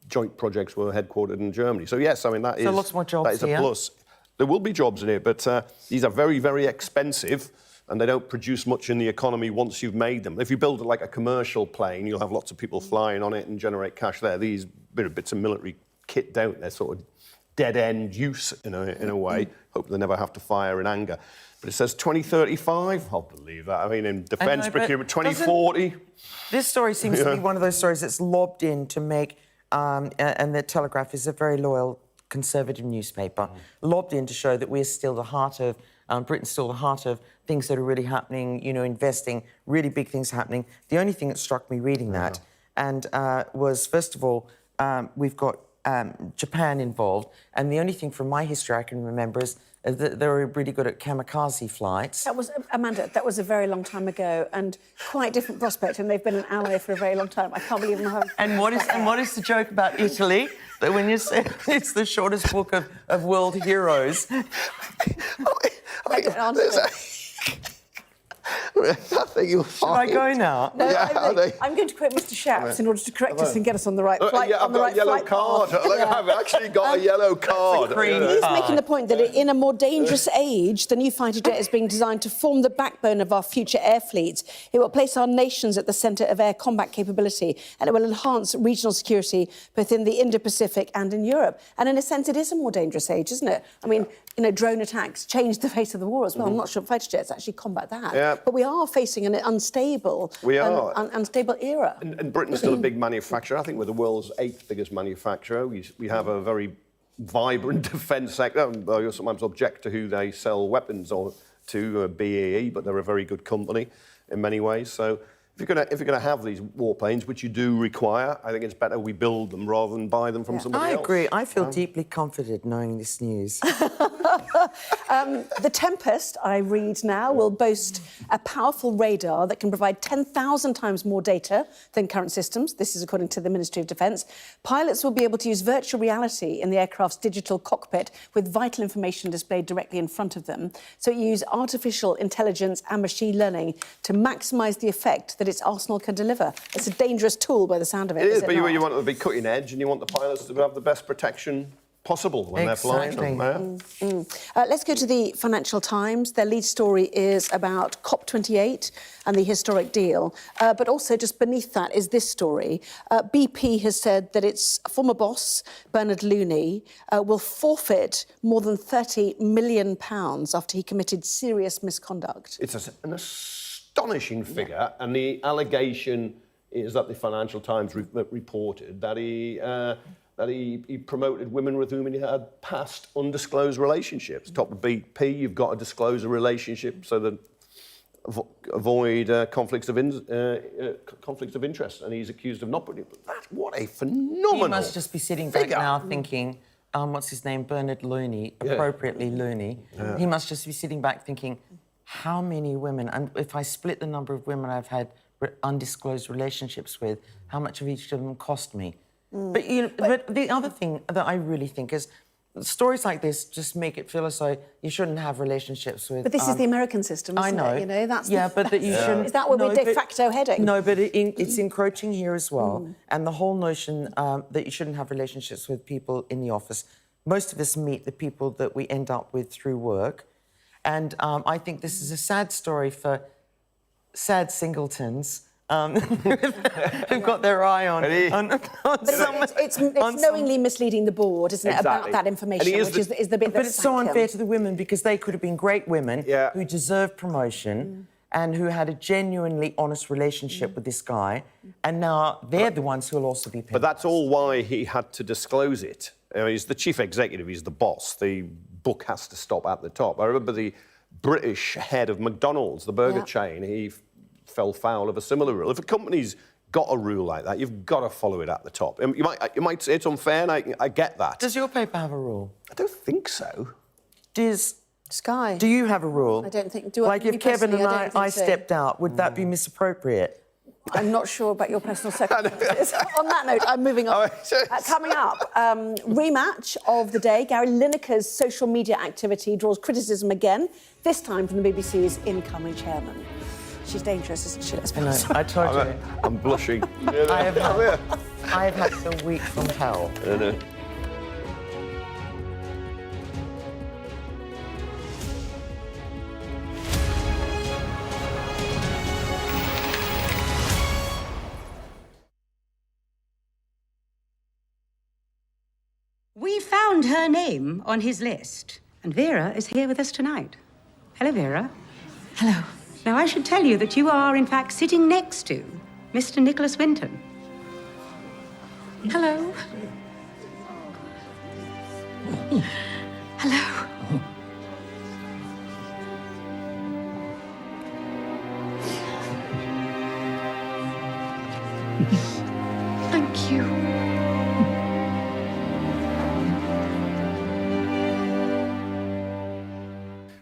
Speaker 15: joint projects were headquartered in Germany. So yes, I mean that is
Speaker 12: lots more jobs
Speaker 15: that is a plus. There will be jobs in it, but these are very, very expensive, and they don't produce much in the economy once you've made them. If you build like a commercial plane, you'll have lots of people flying on it and generate cash there. These bits of military kit don't. They're sort of dead-end use in a way. Hope they never have to fire in anger. But it says 2035. I'll believe that. I mean, in defence procurement, 2040.
Speaker 12: This story seems to be one of those stories that's lobbed in to make, and the Telegraph is a very loyal conservative newspaper, lobbed in to show that we're still the heart of, Britain's still the heart of things that are really happening, investing, really big things happening. The only thing that struck me reading that and was, first of all, we've got Japan involved, and the only thing from my history I can remember is that they were really good at kamikaze flights.
Speaker 1: That was, Amanda, that was a very long time ago and quite a different prospect, and they've been an ally for a very long time. I can't believe how...
Speaker 12: And what is the joke about Italy? That when you say it's the shortest book of world heroes...
Speaker 1: I don't answer.
Speaker 15: I think you'll find...
Speaker 12: Should I go now?
Speaker 1: No, I'm going to quote Mr. Shapps in order to correct us and get us on the right flight.
Speaker 15: I've got a yellow card. I've actually got a yellow card.
Speaker 1: He's making the point that in a more dangerous age, the new fighter jet is being designed to form the backbone of our future air fleets. It will place our nations at the centre of air combat capability, and it will enhance regional security both in the Indo-Pacific and in Europe. And in a sense, it is a more dangerous age, isn't it? I mean, drone attacks changed the face of the war as well. I'm not sure fighter jets actually combat that.
Speaker 15: Yeah.
Speaker 1: But we are facing an unstable era.
Speaker 15: And Britain's still a big manufacturer. I think we're the world's 8th biggest manufacturer. We have a very vibrant defence sector. You sometimes object to who they sell weapons to, BAE, but they're a very good company in many ways. So if you're going to have these warplanes, which you do require, I think it's better we build them rather than buy them from somebody else.
Speaker 12: I agree. I feel deeply comforted knowing this news.
Speaker 1: The Tempest, I read now, will boast a powerful radar that can provide 10,000 times more data than current systems. This is according to the Ministry of Defence. Pilots will be able to use virtual reality in the aircraft's digital cockpit with vital information displayed directly in front of them. So it uses artificial intelligence and machine learning to maximise the effect that its arsenal can deliver. It's a dangerous tool by the sound of it.
Speaker 15: It is, but you want it to be cutting edge, and you want the pilots to have the best protection possible when they're flying them.
Speaker 1: Let's go to the Financial Times. Their lead story is about COP28 and the historic deal. But also just beneath that is this story. BP has said that its former boss, Bernard Looney, will forfeit more than £30 million after he committed serious misconduct.
Speaker 15: It's an astonishing figure, and the allegation is that the Financial Times reported that he promoted women with whom he had past undisclosed relationships. Top of BP, you've got to disclose a relationship so that avoid conflicts of interest, and he's accused of not putting it. What a phenomenal.
Speaker 12: He must just be sitting back now thinking, what's his name, Bernard Looney, appropriately Looney. Yeah. He must just be sitting back thinking, how many women, and if I split the number of women I've had undisclosed relationships with, how much of each of them cost me? But the other thing that I really think is stories like this just make it feel as though you shouldn't have relationships with...
Speaker 1: But this is the American system, isn't it?
Speaker 12: That's but that you shouldn't...
Speaker 1: Is that where we're de facto heading?
Speaker 12: No, but it's encroaching here as well. And the whole notion that you shouldn't have relationships with people in the office. Most of us meet the people that we end up with through work. And I think this is a sad story for sad singletons who've got their eye on someone.
Speaker 1: It's knowingly misleading the board, isn't it, about that information, which is the bit that's...
Speaker 12: But it's so unfair to the women because they could have been great women who deserved promotion and who had a genuinely honest relationship with this guy, and now they're the ones who'll also be paid.
Speaker 15: But that's all why he had to disclose it. He's the chief executive, he's the boss. The book has to stop at the top. I remember the British head of McDonald's, the burger chain, he fell foul of a similar rule. If a company's got a rule like that, you've got to follow it at the top. You might say it's unfair, and I get that.
Speaker 12: Does your paper have a rule?
Speaker 15: I don't think so.
Speaker 12: Does
Speaker 1: Sky?
Speaker 12: Do you have a rule?
Speaker 1: I don't think.
Speaker 12: Like if Kevin and I stepped out, would that be misappropriate?
Speaker 1: I'm not sure about your personal circumstances. On that note, I'm moving on. Coming up, rematch of the day. Gary Lineker's social media activity draws criticism again, this time from the BBC's incoming chairman. She's dangerous, isn't she? Let's be honest.
Speaker 12: I told you.
Speaker 15: I'm blushing.
Speaker 12: I have had a week from hell.
Speaker 7: We found her name on his list, and Vera is here with us tonight. Hello, Vera.
Speaker 17: Hello.
Speaker 7: Now, I should tell you that you are, in fact, sitting next to Mr. Nicholas Winton.
Speaker 17: Hello. Hello. Thank you.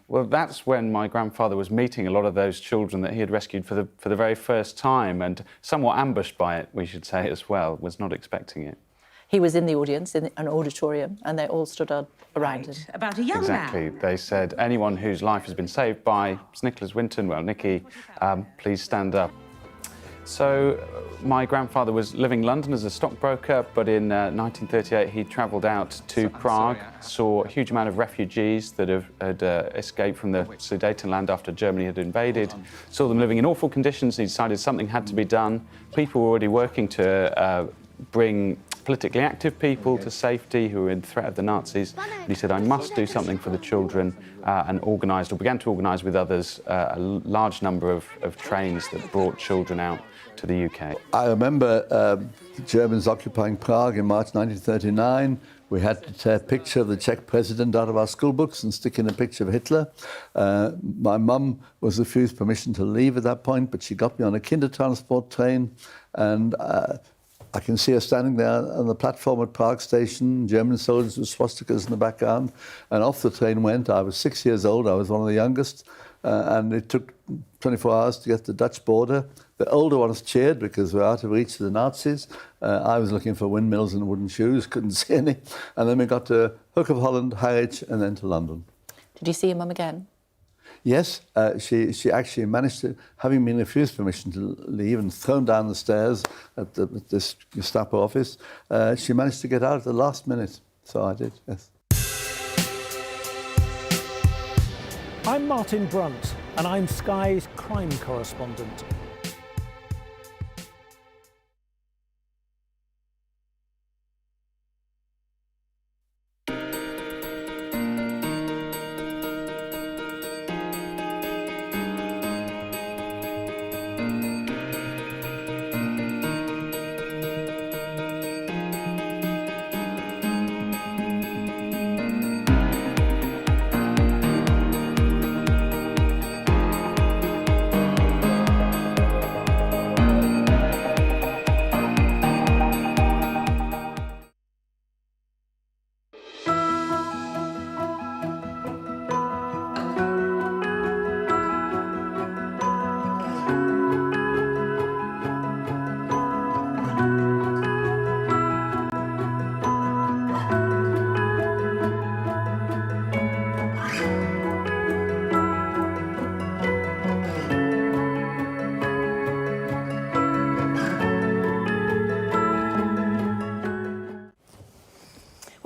Speaker 18: Well, that's when my grandfather was meeting a lot of those children that he had rescued for the very first time, and somewhat ambushed by it, we should say as well, was not expecting it.
Speaker 17: He was in the audience, in an auditorium, and they all stood around him.
Speaker 7: About a young
Speaker 18: Exactly.
Speaker 7: man.
Speaker 18: They said, anyone whose life has been saved by Nicholas Winton, well, Nicky, please stand up. So my grandfather was living in London as a stockbroker, but in 1938 he travelled out to Prague, saw a huge amount of refugees that had escaped from the Sudetenland after Germany had invaded, saw them living in awful conditions. He decided something had to be done. People were already working to bring politically active people to safety who were in threat of the Nazis. And he said, I must do something for the children, and organised, or began to organise with others, a large number of trains that brought children out to the UK.
Speaker 19: I remember the Germans occupying Prague in March 1939. We had to tear a picture of the Czech president out of our school books and stick in a picture of Hitler. My mum was refused permission to leave at that point, but she got me on a Kindertransport train, and I can see her standing there on the platform at Prague station, German soldiers with swastikas in the background, and off the train went. I was 6 years old, I was one of the youngest, and it took 24 hours to get to the Dutch border. The older ones cheered because we were out of reach of the Nazis. I was looking for windmills and wooden shoes, couldn't see any. And then we got to Hook of Holland, Harwich, and then to London.
Speaker 17: Did you see your mum again?
Speaker 19: Yes, she actually managed to, having been refused permission to leave and thrown down the stairs at this Gestapo office, she managed to get out at the last minute. So I did, yes.
Speaker 20: I'm Martin Brunt, and I'm Sky's crime correspondent.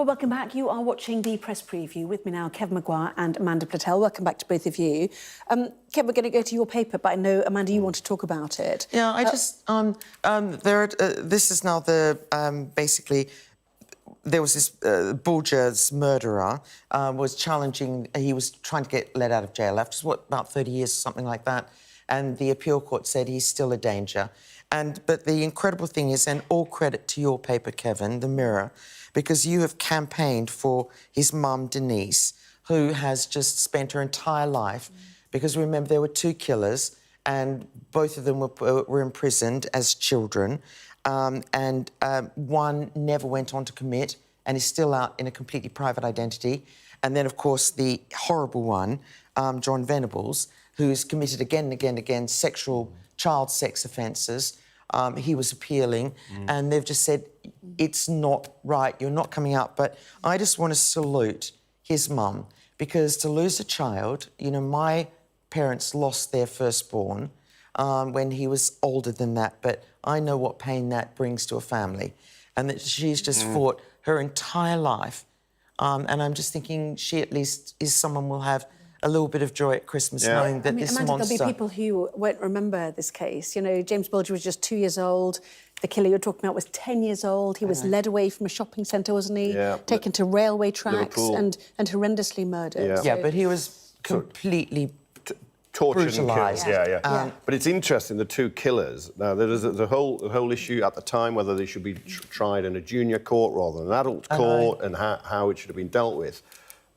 Speaker 1: Well, welcome back. You are watching the press preview. With me now, Kev Maguire and Amanda Platel. Welcome back to both of you. Kev, we're going to go to your paper, but I know, Amanda, you want to talk about it.
Speaker 12: Yeah, I just... this is now the... basically, there was this... Bulger's murderer was challenging... He was trying to get let out of jail after, what, about 30 years, something like that. And the appeal court said he's still a danger. But the incredible thing is, and all credit to your paper, Kevin, The Mirror, because you have campaigned for his mum, Denise, who has just spent her entire life, because remember there were 2 killers and both of them were imprisoned as children, and one never went on to commit and is still out in a completely private identity. And then, of course, the horrible one, John Venables, who's committed again and again and again sexual child sex offences. He was appealing, and they've just said, it's not right, you're not coming out. But I just want to salute his mum, because to lose a child, you know, my parents lost their firstborn when he was older than that, but I know what pain that brings to a family, and that she's just fought her entire life. And I'm just thinking she at least is someone will have a little bit of joy at Christmas, knowing that this
Speaker 1: Amanda,
Speaker 12: monster...
Speaker 1: there'll be people who won't remember this case. You know, James Bulger was just 2 years old. The killer you're talking about was 10 years old. He was led away from a shopping centre, wasn't he?
Speaker 15: Yeah.
Speaker 1: Taken to railway tracks
Speaker 15: Liverpool.
Speaker 1: and horrendously murdered.
Speaker 15: Yeah,
Speaker 12: but he was completely
Speaker 15: tortured
Speaker 12: brutalised.
Speaker 15: and killed. But it's interesting, the 2 killers. Now, there's the whole issue at the time, whether they should be tried in a junior court rather than an adult court, and how it should have been dealt with.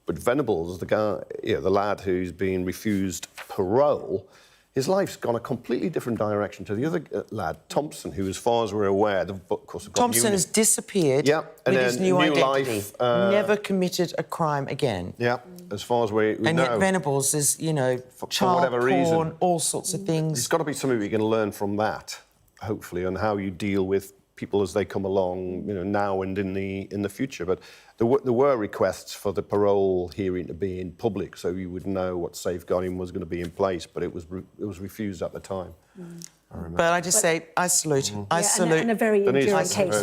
Speaker 15: But Venables, the guy, the lad who's been refused parole, his life's gone a completely different direction to the other lad, Thompson, who, as far as we're aware, of course,
Speaker 12: Thompson has disappeared with his new identity.
Speaker 15: Life,
Speaker 12: never committed a crime again.
Speaker 15: Yeah, as far as we know.
Speaker 12: And yet Venables is, you know, child
Speaker 15: whatever
Speaker 12: porn,
Speaker 15: reason,
Speaker 12: all sorts of things.
Speaker 15: There's got to be something we can learn from that, hopefully, on how you deal with people as they come along, you know, now and in the future. But there were requests for the parole hearing to be in public, so you would know what safeguarding was going to be in place, but it was refused at the time.
Speaker 12: But I just say, I salute. I salute.
Speaker 1: And a very enduring case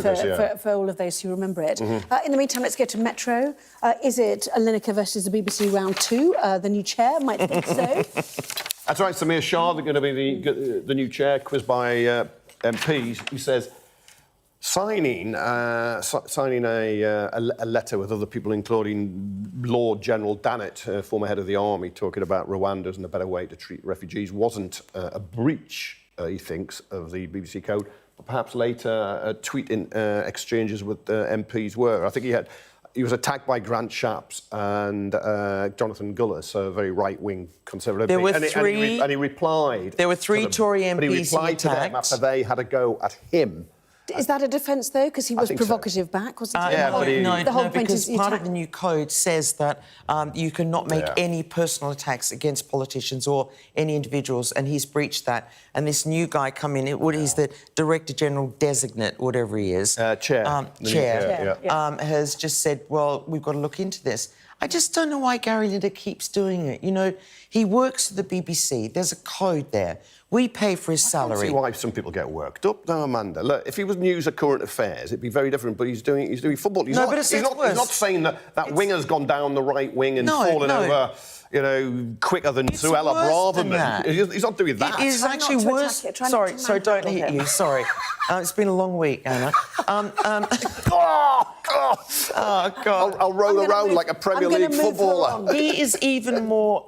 Speaker 1: for all of those who remember it. In the meantime, let's go to Metro. Is it Lineker versus the BBC round 2? The new chair might think so.
Speaker 15: That's right, Samir Shah, they're going to be the new chair, quizzed by MPs. He says, signing a letter with other people, including Lord General Dannett, former head of the army, talking about Rwanda and a better way to treat refugees, wasn't a breach, he thinks, of the BBC code. But perhaps later, tweet exchanges with MPs were. I think he was attacked by Grant Shapps and Jonathan Gullis, a very right-wing Conservative.
Speaker 12: There were
Speaker 15: and he replied.
Speaker 12: There were 3 Tory MPs
Speaker 15: but he replied to them after they had a go at him.
Speaker 1: Is that a defence, though? Because he was provocative back, wasn't he?
Speaker 12: No, because part of the new code says that you cannot make any personal attacks against politicians or any individuals, and he's breached that. And this new guy come in, he's the Director General Designate, whatever he is.
Speaker 15: Chair.
Speaker 12: Has just said, well, we've got to look into this. I just don't know why Gary Lineker keeps doing it. You know, he works for the BBC. There's a code there. We pay for his salary.
Speaker 15: I can see why some people get worked up, though, Amanda. Look, if he was news or current affairs, it'd be very different. But he's doing football. He's not saying that winger's gone down the right wing and fallen over, you know, quicker than Suella Braverman. He's not doing that.
Speaker 12: It is actually worse. Sorry, don't hit you. Sorry. It's been a long week, Anna. Oh, God.
Speaker 15: I'll roll around like a Premier League footballer.
Speaker 12: He has even more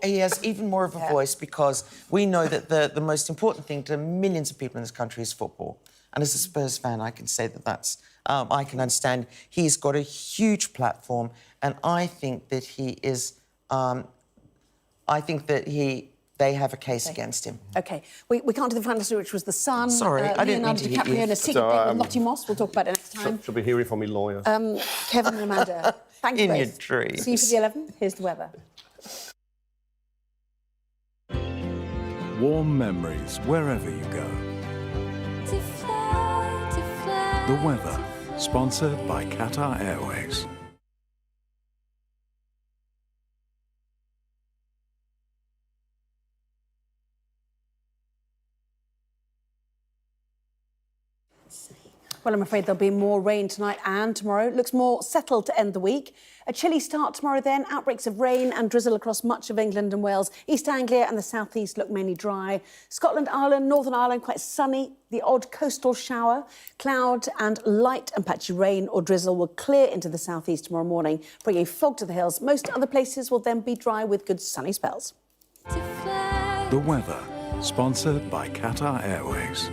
Speaker 12: of a voice, because we know that the most important thing to millions of people in this country is football. And as a Spurs fan, I can say that's... I can understand he's got a huge platform, and I think that he is... They have a case against him.
Speaker 1: OK. We can't do the final story, which was The Sun.
Speaker 12: Sorry, I didn't mean to hit you.
Speaker 1: DiCaprio in a secret date with Lottie Moss. We'll talk about it next time.
Speaker 15: Should be hearing from me lawyer.
Speaker 1: Kevin and Amanda, thank you both.
Speaker 12: In your dreams.
Speaker 1: See you for the 11. Here's the weather.
Speaker 3: Warm memories wherever you go. The weather, sponsored by Qatar Airways.
Speaker 1: Well, I'm afraid there'll be more rain tonight and tomorrow. It looks more settled to end the week. A chilly start tomorrow then. Outbreaks of rain and drizzle across much of England and Wales. East Anglia and the southeast look mainly dry. Scotland, Ireland, Northern Ireland, quite sunny. The odd coastal shower. Cloud and light and patchy rain or drizzle will clear into the southeast tomorrow morning, bringing fog to the hills. Most other places will then be dry with good sunny spells.
Speaker 3: The weather, sponsored by Qatar Airways.